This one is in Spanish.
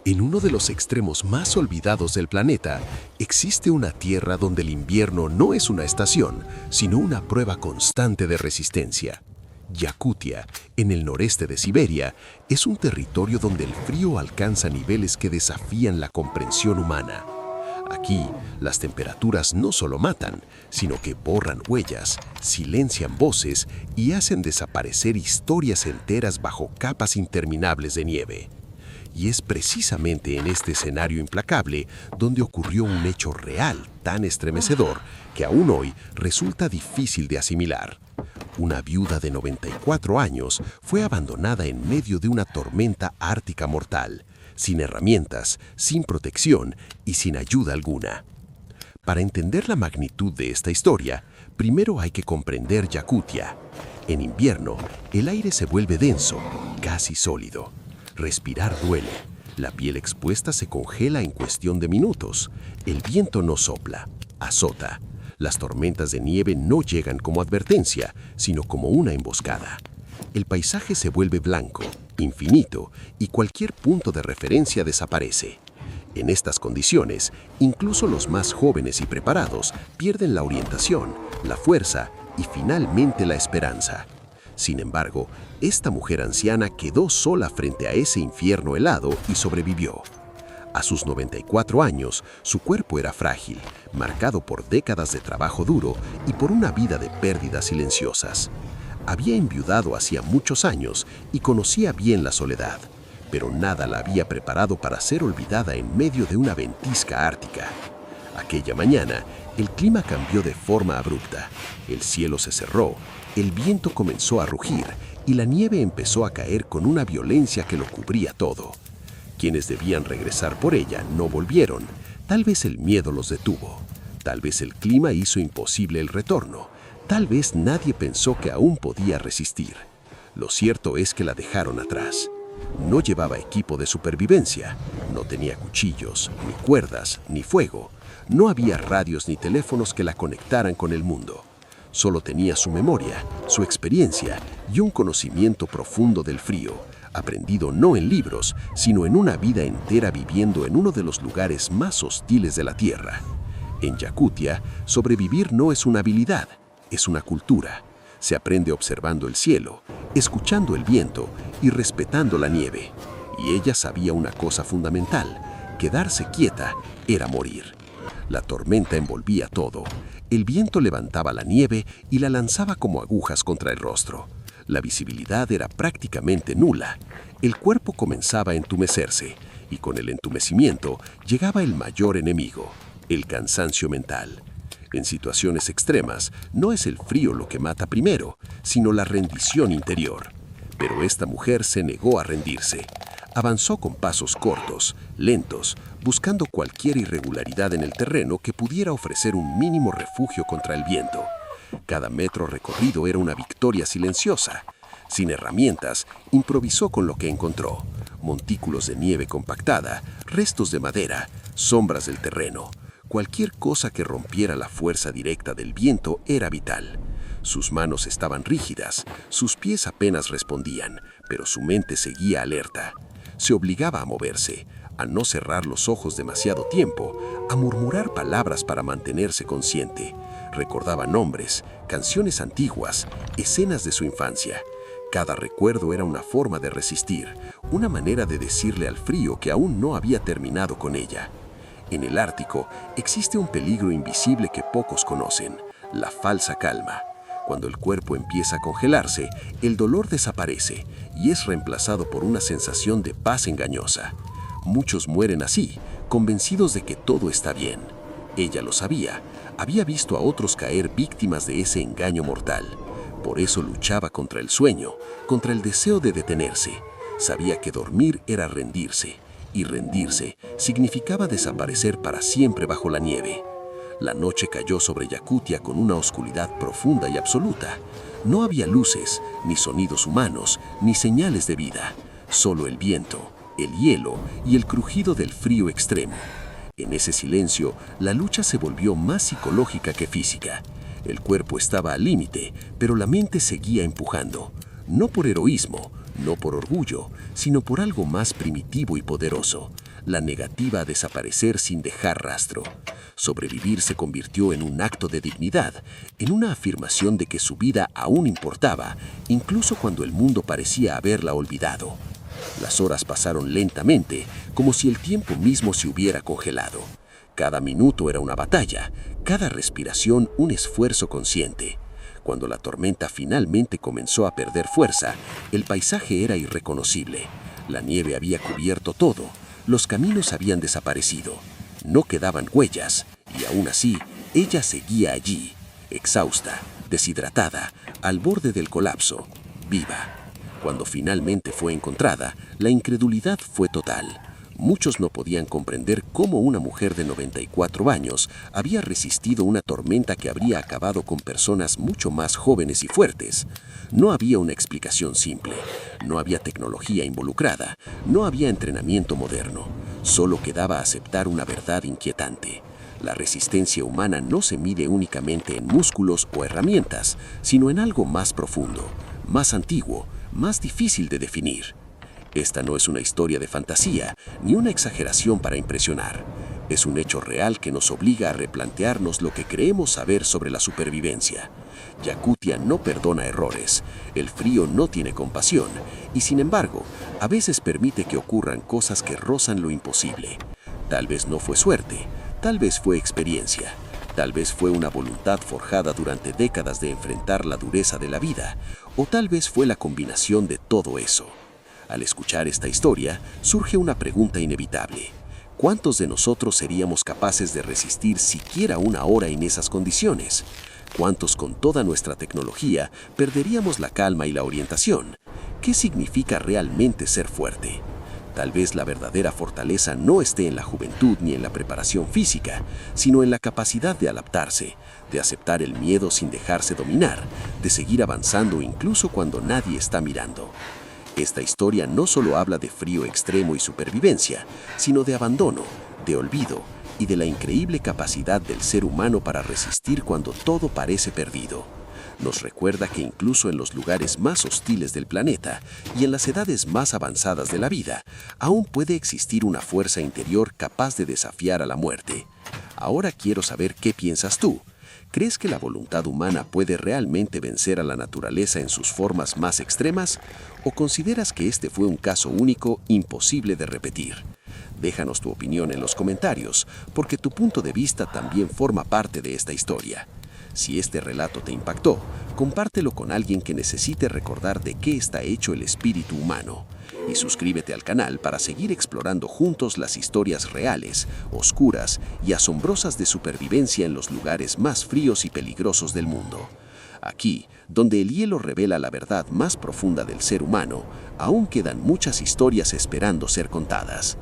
En uno de los extremos más olvidados del planeta, existe una tierra donde el invierno no es una estación, sino una prueba constante de resistencia. Yakutia, en el noreste de Siberia, es un territorio donde el frío alcanza niveles que desafían la comprensión humana. Aquí, las temperaturas no solo matan, sino que borran huellas, silencian voces y hacen desaparecer historias enteras bajo capas interminables de nieve. Y es precisamente en este escenario implacable donde ocurrió un hecho real tan estremecedor que aún hoy resulta difícil de asimilar. Una viuda de 94 años fue abandonada en medio de una tormenta ártica mortal, sin herramientas, sin protección y sin ayuda alguna. Para entender la magnitud de esta historia, primero hay que comprender Yakutia. En invierno, el aire se vuelve denso, casi sólido. Respirar duele. La piel expuesta se congela en cuestión de minutos. El viento no sopla, azota. Las tormentas de nieve no llegan como advertencia, sino como una emboscada. El paisaje se vuelve blanco, infinito, y cualquier punto de referencia desaparece. En estas condiciones, incluso los más jóvenes y preparados pierden la orientación, la fuerza y finalmente la esperanza. Sin embargo, esta mujer anciana quedó sola frente a ese infierno helado y sobrevivió. A sus 94 años, su cuerpo era frágil, marcado por décadas de trabajo duro y por una vida de pérdidas silenciosas. Había enviudado hacía muchos años y conocía bien la soledad, pero nada la había preparado para ser olvidada en medio de una ventisca ártica. Aquella mañana, el clima cambió de forma abrupta. El cielo se cerró, el viento comenzó a rugir y la nieve empezó a caer con una violencia que lo cubría todo. Quienes debían regresar por ella no volvieron. Tal vez el miedo los detuvo. Tal vez el clima hizo imposible el retorno. Tal vez nadie pensó que aún podía resistir. Lo cierto es que la dejaron atrás. No llevaba equipo de supervivencia. No tenía cuchillos, ni cuerdas, ni fuego. No había radios ni teléfonos que la conectaran con el mundo. Solo tenía su memoria, su experiencia y un conocimiento profundo del frío, aprendido no en libros, sino en una vida entera viviendo en uno de los lugares más hostiles de la Tierra. En Yakutia, sobrevivir no es una habilidad, es una cultura. Se aprende observando el cielo, escuchando el viento y respetando la nieve. Y ella sabía una cosa fundamental: quedarse quieta era morir. La tormenta envolvía todo. El viento levantaba la nieve y la lanzaba como agujas contra el rostro. La visibilidad era prácticamente nula. El cuerpo comenzaba a entumecerse, y con el entumecimiento llegaba el mayor enemigo, el cansancio mental. En situaciones extremas, no es el frío lo que mata primero, sino la rendición interior. Pero esta mujer se negó a rendirse. Avanzó con pasos cortos, lentos, buscando cualquier irregularidad en el terreno que pudiera ofrecer un mínimo refugio contra el viento. Cada metro recorrido era una victoria silenciosa. Sin herramientas, improvisó con lo que encontró: montículos de nieve compactada, restos de madera, sombras del terreno. Cualquier cosa que rompiera la fuerza directa del viento era vital. Sus manos estaban rígidas, sus pies apenas respondían, pero su mente seguía alerta. Se obligaba a moverse, a no cerrar los ojos demasiado tiempo, a murmurar palabras para mantenerse consciente. Recordaba nombres, canciones antiguas, escenas de su infancia. Cada recuerdo era una forma de resistir, una manera de decirle al frío que aún no había terminado con ella. En el Ártico existe un peligro invisible que pocos conocen: la falsa calma. Cuando el cuerpo empieza a congelarse, el dolor desaparece y es reemplazado por una sensación de paz engañosa. Muchos mueren así, convencidos de que todo está bien. Ella lo sabía, había visto a otros caer víctimas de ese engaño mortal. Por eso luchaba contra el sueño, contra el deseo de detenerse. Sabía que dormir era rendirse, y rendirse significaba desaparecer para siempre bajo la nieve. La noche cayó sobre Yakutia con una oscuridad profunda y absoluta. No había luces, ni sonidos humanos, ni señales de vida. Solo el viento, el hielo y el crujido del frío extremo. En ese silencio, la lucha se volvió más psicológica que física. El cuerpo estaba al límite, pero la mente seguía empujando. No por heroísmo, no por orgullo, sino por algo más primitivo y poderoso: la negativa a desaparecer sin dejar rastro. Sobrevivir se convirtió en un acto de dignidad, en una afirmación de que su vida aún importaba, incluso cuando el mundo parecía haberla olvidado. Las horas pasaron lentamente, como si el tiempo mismo se hubiera congelado. Cada minuto era una batalla, cada respiración un esfuerzo consciente. Cuando la tormenta finalmente comenzó a perder fuerza, el paisaje era irreconocible. La nieve había cubierto todo, los caminos habían desaparecido. No quedaban huellas, y aún así, ella seguía allí, exhausta, deshidratada, al borde del colapso, viva. Cuando finalmente fue encontrada, la incredulidad fue total. Muchos no podían comprender cómo una mujer de 94 años había resistido una tormenta que habría acabado con personas mucho más jóvenes y fuertes. No había una explicación simple, no había tecnología involucrada, no había entrenamiento moderno. Solo quedaba aceptar una verdad inquietante. La resistencia humana no se mide únicamente en músculos o herramientas, sino en algo más profundo, más antiguo, más difícil de definir. Esta no es una historia de fantasía, ni una exageración para impresionar. Es un hecho real que nos obliga a replantearnos lo que creemos saber sobre la supervivencia. Yakutia no perdona errores, el frío no tiene compasión, y sin embargo, a veces permite que ocurran cosas que rozan lo imposible. Tal vez no fue suerte, tal vez fue experiencia. Tal vez fue una voluntad forjada durante décadas de enfrentar la dureza de la vida, o tal vez fue la combinación de todo eso. Al escuchar esta historia, surge una pregunta inevitable. ¿Cuántos de nosotros seríamos capaces de resistir siquiera una hora en esas condiciones? ¿Cuántos con toda nuestra tecnología perderíamos la calma y la orientación? ¿Qué significa realmente ser fuerte? Tal vez la verdadera fortaleza no esté en la juventud ni en la preparación física, sino en la capacidad de adaptarse, de aceptar el miedo sin dejarse dominar, de seguir avanzando incluso cuando nadie está mirando. Esta historia no solo habla de frío extremo y supervivencia, sino de abandono, de olvido y de la increíble capacidad del ser humano para resistir cuando todo parece perdido. Nos recuerda que incluso en los lugares más hostiles del planeta y en las edades más avanzadas de la vida, aún puede existir una fuerza interior capaz de desafiar a la muerte. Ahora quiero saber qué piensas tú. ¿Crees que la voluntad humana puede realmente vencer a la naturaleza en sus formas más extremas? ¿O consideras que este fue un caso único, imposible de repetir? Déjanos tu opinión en los comentarios, porque tu punto de vista también forma parte de esta historia. Si este relato te impactó, compártelo con alguien que necesite recordar de qué está hecho el espíritu humano. Y suscríbete al canal para seguir explorando juntos las historias reales, oscuras y asombrosas de supervivencia en los lugares más fríos y peligrosos del mundo. Aquí, donde el hielo revela la verdad más profunda del ser humano, aún quedan muchas historias esperando ser contadas.